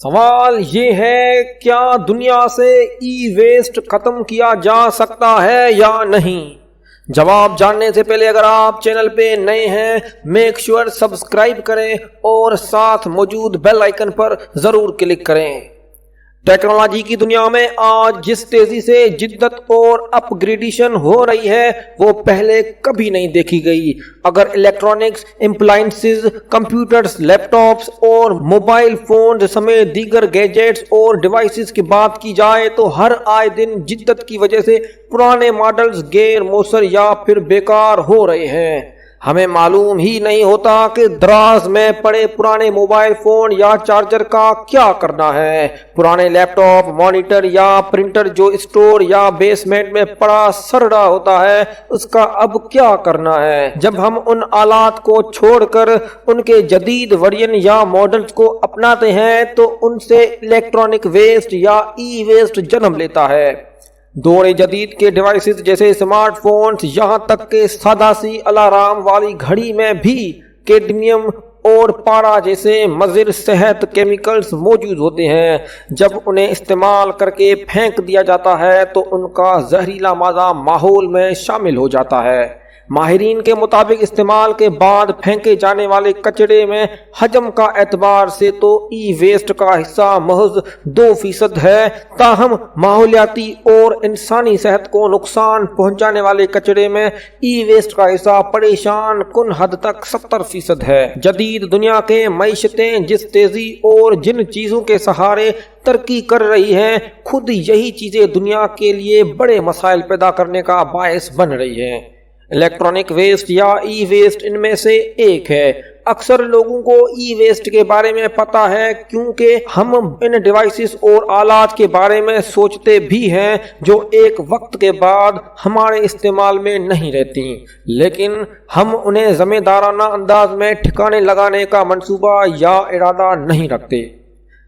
سوال یہ ہے، کیا دنیا سے ای ویسٹ ختم کیا جا سکتا ہے یا نہیں؟ جواب جاننے سے پہلے اگر آپ چینل پہ نئے ہیں میک شیور سبسکرائب کریں اور ساتھ موجود بیل آئیکن پر ضرور کلک کریں۔ ٹیکنالوجی کی دنیا میں آج جس تیزی سے جدت اور اپ گریڈیشن ہو رہی ہے وہ پہلے کبھی نہیں دیکھی گئی۔ اگر الیکٹرانکس اپلائنسز، کمپیوٹرز، لیپ ٹاپس اور موبائل فونز سمیت دیگر گیجٹس اور ڈیوائسز کی بات کی جائے تو ہر آئے دن جدت کی وجہ سے پرانے ماڈلز غیر مؤثر یا پھر بیکار ہو رہے ہیں۔ ہمیں معلوم ہی نہیں ہوتا کہ دراز میں پڑے پرانے موبائل فون یا چارجر کا کیا کرنا ہے۔ پرانے لیپ ٹاپ، مانیٹر یا پرنٹر جو اسٹور یا بیسمنٹ میں پڑا سڑا ہوتا ہے، اس کا اب کیا کرنا ہے؟ جب ہم ان آلات کو چھوڑ کر ان کے جدید ورژن یا ماڈلز کو اپناتے ہیں تو ان سے الیکٹرانک ویسٹ یا ای ویسٹ جنم لیتا ہے۔ دور جدید کے ڈیوائسز جیسے اسمارٹ فونز، یہاں تک کہ سادہ سی الارم والی گھڑی میں بھی کیڈمیم اور پارا جیسے مضر صحت کیمیکلز موجود ہوتے ہیں۔ جب انہیں استعمال کر کے پھینک دیا جاتا ہے تو ان کا زہریلا مادہ ماحول میں شامل ہو جاتا ہے۔ ماہرین کے مطابق استعمال کے بعد پھینکے جانے والے کچرے میں حجم کا اعتبار سے تو ای ویسٹ کا حصہ محض 2% ہے، تاہم ماحولیاتی اور انسانی صحت کو نقصان پہنچانے والے کچرے میں ای ویسٹ کا حصہ پریشان کن حد تک 70% ہے۔ جدید دنیا کے معیشتیں جس تیزی اور جن چیزوں کے سہارے ترقی کر رہی ہیں، خود یہی چیزیں دنیا کے لیے بڑے مسائل پیدا کرنے کا باعث بن رہی ہیں۔ الیکٹرانک ویسٹ یا ای ویسٹ ان میں سے ایک ہے۔ اکثر لوگوں کو ای ویسٹ کے بارے میں پتہ ہے کیونکہ ہم ان ڈیوائسز اور آلات کے بارے میں سوچتے بھی ہیں جو ایک وقت کے بعد ہمارے استعمال میں نہیں رہتی، لیکن ہم انہیں ذمہ دارانہ انداز میں ٹھکانے لگانے کا منصوبہ یا ارادہ نہیں رکھتے۔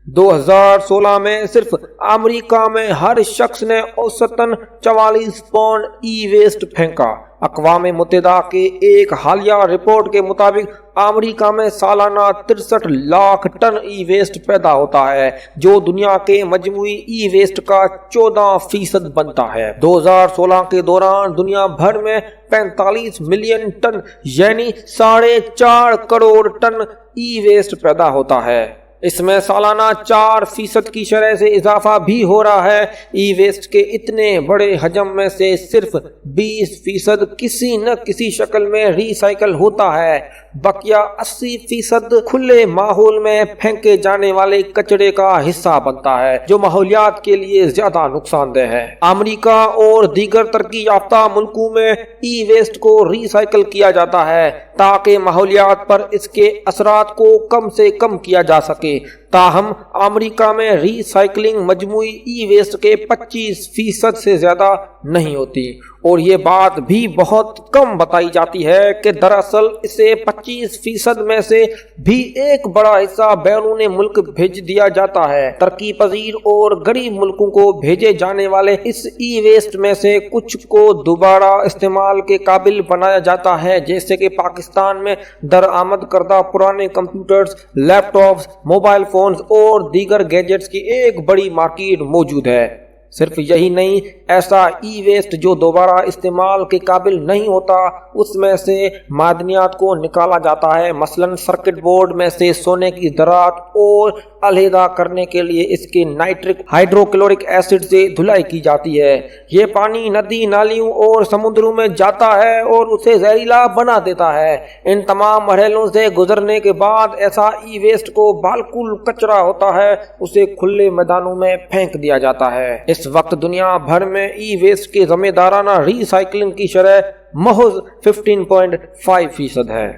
2016 میں صرف امریکہ میں ہر شخص نے اوسطاً 44 پاؤنڈ ای ویسٹ پھینکا۔ اقوام متحدہ کے ایک حالیہ رپورٹ کے مطابق امریکہ میں سالانہ 63 لاکھ ٹن ای ویسٹ پیدا ہوتا ہے، جو دنیا کے مجموعی ای ویسٹ کا 14% بنتا ہے۔ 2016 کے دوران دنیا بھر میں 45 ملین ٹن یعنی 4.5 کروڑ ٹن ای ویسٹ پیدا ہوتا ہے۔ اس میں سالانہ 4% کی شرح سے اضافہ بھی ہو رہا ہے۔ ای ویسٹ کے اتنے بڑے حجم میں سے صرف 20% کسی نہ کسی شکل میں ری سائیکل ہوتا ہے، بقیہ 80% کھلے ماحول میں پھینکے جانے والے کچرے کا حصہ بنتا ہے، جو ماحولیات کے لیے زیادہ نقصان دہ ہے۔ امریکہ اور دیگر ترقی یافتہ ملکوں میں ای ویسٹ کو ری سائیکل کیا جاتا ہے تاکہ ماحولیات پر اس کے اثرات کو کم سے کم کیا جا سکے۔ تاہم امریکہ میں ری سائیکلنگ مجموعی ای ویسٹ کے 25% سے زیادہ نہیں ہوتی، اور یہ بات بھی بہت کم بتائی جاتی ہے کہ دراصل اسے 25% میں سے بھی ایک بڑا حصہ بیرون ملک بھیج دیا جاتا ہے۔ ترقی پذیر اور غریب ملکوں کو بھیجے جانے والے اس ای ویسٹ میں سے کچھ کو دوبارہ استعمال کے قابل بنایا جاتا ہے، جیسے کہ پاکستان میں درآمد کردہ پرانے کمپیوٹرز، لیپ ٹاپس، موبائل فونز اور دیگر گیجٹس کی ایک بڑی مارکیٹ موجود ہے۔ صرف یہی نہیں، ایسا ای ویسٹ جو دوبارہ استعمال کے قابل نہیں ہوتا، اس میں سے معدنیات کو نکالا جاتا ہے۔ مثلاً سرکٹ بورڈ میں سے سونے کی ذرات اور علیحدہ کرنے کے لیے اس کے نائٹرک ہائیڈروکلورک ایسڈ سے دھلائی کی جاتی ہے۔ یہ پانی ندی نالیوں اور سمندروں میں جاتا ہے اور اسے زہریلا بنا دیتا ہے۔ ان تمام مرحلوں سے گزرنے کے بعد ایسا ای ویسٹ کو بالکل کچرا ہوتا ہے، اسے کھلے میدانوں میں پھینک دیا جاتا ہے۔ اس وقت دنیا بھر میں ای ویسٹ کے ذمہ دارانہ ری سائیکلنگ کی شرح محض 15.5% ہے۔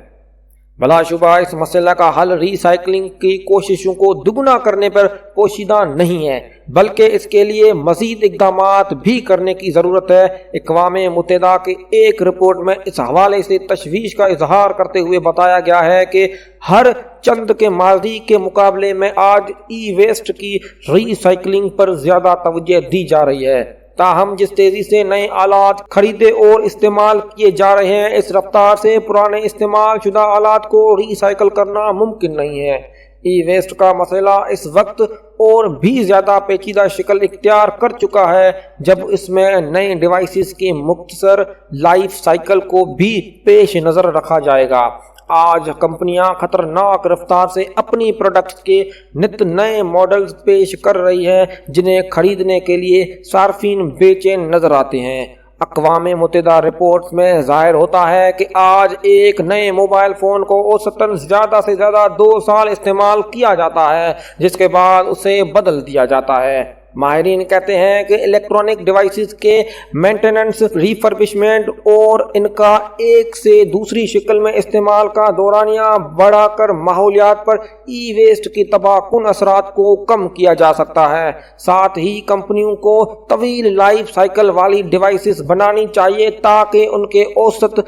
بلا شبہ اس مسئلہ کا حل ری سائیکلنگ کی کوششوں کو دگنا کرنے پر پوشیدہ نہیں ہے، بلکہ اس کے لیے مزید اقدامات بھی کرنے کی ضرورت ہے۔ اقوام متحدہ کی ایک رپورٹ میں اس حوالے سے تشویش کا اظہار کرتے ہوئے بتایا گیا ہے کہ ہر چند کے ماضی کے مقابلے میں آج ای ویسٹ کی ری سائیکلنگ پر زیادہ توجہ دی جا رہی ہے۔ تاہم جس تیزی سے نئے آلات خریدے اور استعمال کیے جا رہے ہیں، اس رفتار سے پرانے استعمال شدہ آلات کو ری سائیکل کرنا ممکن نہیں ہے۔ ای ویسٹ کا مسئلہ اس وقت اور بھی زیادہ پیچیدہ شکل اختیار کر چکا ہے جب اس میں نئے ڈیوائسز کی مختصر لائف سائیکل کو بھی پیش نظر رکھا جائے گا۔ آج کمپنیاں خطرناک رفتار سے اپنی پروڈکٹس کے نت نئے ماڈلز پیش کر رہی ہیں جنہیں خریدنے کے لیے صارفین بے چین نظر آتے ہیں۔ اقوام متحدہ رپورٹس میں ظاہر ہوتا ہے کہ آج ایک نئے موبائل فون کو اوسطاً زیادہ سے زیادہ 2 سال استعمال کیا جاتا ہے، جس کے بعد اسے بدل دیا جاتا ہے۔ ماہرین کہتے ہیں کہ الیکٹرانک ڈیوائسز کے مینٹیننس، ریفربشمنٹ اور ان کا ایک سے دوسری شکل میں استعمال کا دورانیہ بڑھا کر ماحولیات پر ای ویسٹ کی تباہ کن اثرات کو کم کیا جا سکتا ہے۔ ساتھ ہی کمپنیوں کو طویل لائف سائیکل والی ڈیوائسز بنانی چاہیے تاکہ ان کے اوسط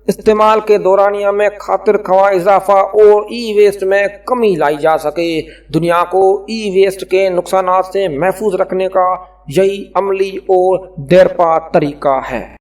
استعمال کے دورانیہ میں خاطر خواہ اضافہ اور ای ویسٹ میں کمی لائی جا سکے۔ دنیا کو ای ویسٹ کے نقصانات سے محفوظ رکھنے کا یہی عملی اور دیرپا طریقہ ہے۔